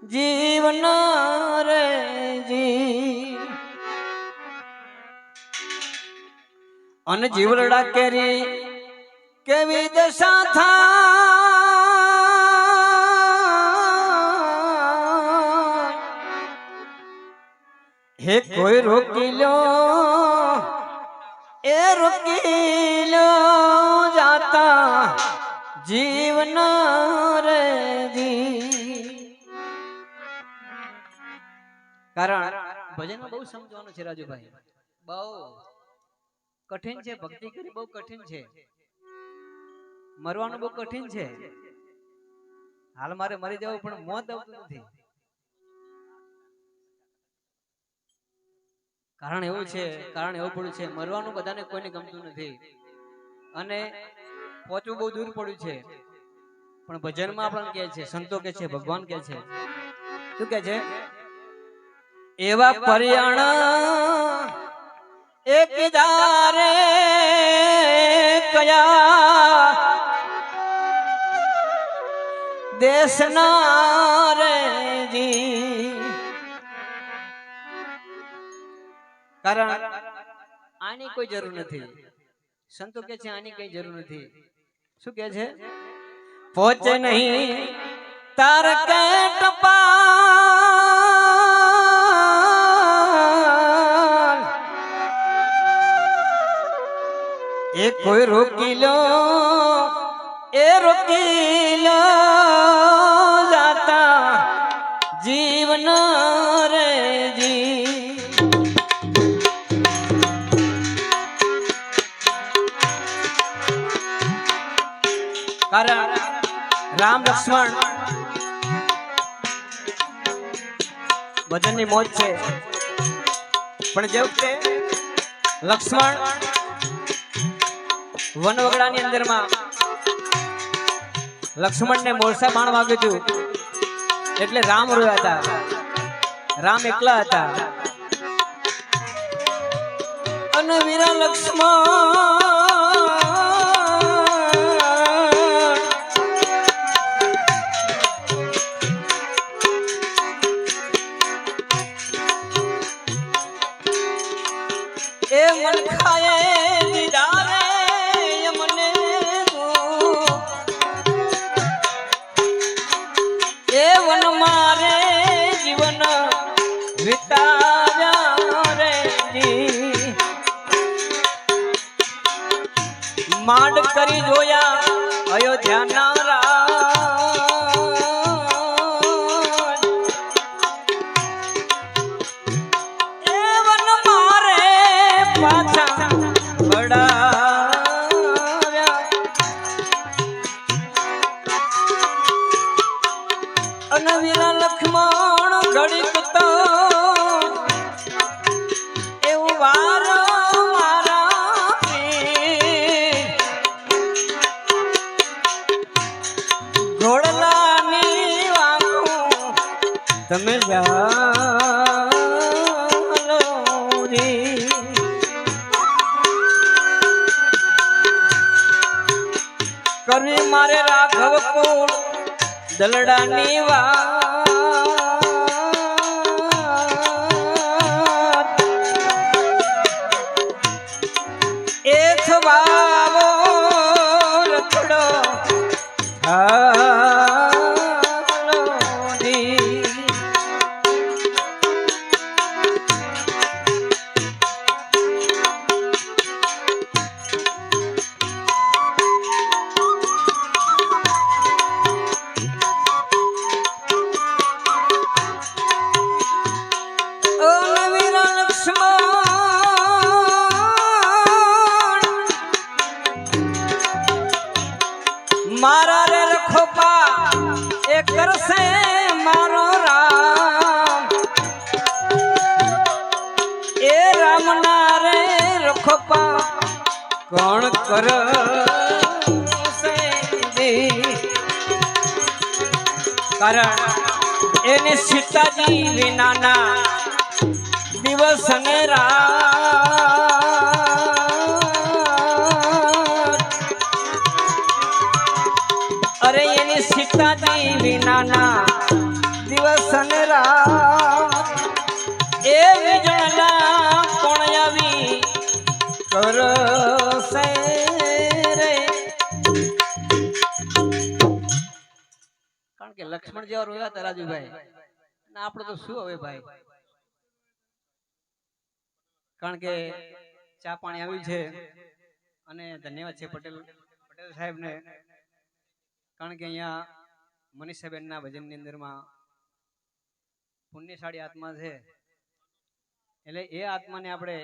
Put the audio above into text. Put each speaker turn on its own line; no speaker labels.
જીવન રે જી અન જીવરડા કેરી કેવી દશા થાય હે કોઈ રોકી લો એ રોકી લો જાતા જીવન રે જી કારણ ભજનમાં બહુ સમજવાનું છે રાજુભાઈ બહુ કઠિન છે ભક્તિ કરી બહુ કઠિન છે મરવાનું બહુ કઠિન છે હાલ મારે મરી જવું પણ મોત આવતું નથી કારણ એવું પડ્યું છે મરવાનું બધાને કોઈને ગમતું નથી અને પહોંચવું બહુ દૂર પડ્યું છે પણ ભજનમાં આપણને કહે છે સંતો કહે છે ભગવાન કહે છે શું કહે છે એવા પર્યાણા એક દારે કયા દેશના રે જી કારણ આની કોઈ જરૂર નથી સંતો કે છે આની કઈ જરૂર નથી શું કે છે પહોંચે નહીં તાર કે ટપાલ એ કોઈ રોકી લો એ રોકી લો જાતા જીવન રે જી કારણ રામ લક્ષ્મણ ભજનની મોજ છે પણ જે વખતે લક્ષ્મણ વનવગડાની અંદરમાં લક્ષ્મણને મોરસા બાણ વાગ્યું હતું એટલે રામ રોયા હતા રામ એકલા હતા અને વીરા લક્ષ્મણ એ મન ખાયે દીદાર મને એ વન મારે જીવન વિતાવ્યા રે માંડ કરી જોયા અયોધ્યા ના લક્ષ્મણ ઘડીક તો એવું વાર મારા ઘોડલાની વાંખું તમે જાલો રી કરવી મારે રાઘવ કુળ દલડાની વાત એ થવાવો રખડો હાલો જી મારા રે રખોપા એ કરશે મારો રામ એ રામના રે રખોપા કોણ કરશે કારણ એને સીતાજી વિનાના દિવસ ને રાત અરે એની સીતાજી વિનાના દિવસ અને રાત એ વિજળના કોણ આવી કરશે રે. કારણ કે લક્ષ્મણ જેવા રોયા હતા રાજુભાઈ, અને આપણે તો શું હવે ભાઈ. કારણ કે ચા પાણી આવ્યું છે અને ધન્યવાદ છે પટેલ સાહેબને. કારણ કે અહીંયા મનીષાબેનના ભજનની અંદરમાં પુણ્યશાળી આત્મા છે, એટલે એ આત્માને આપણે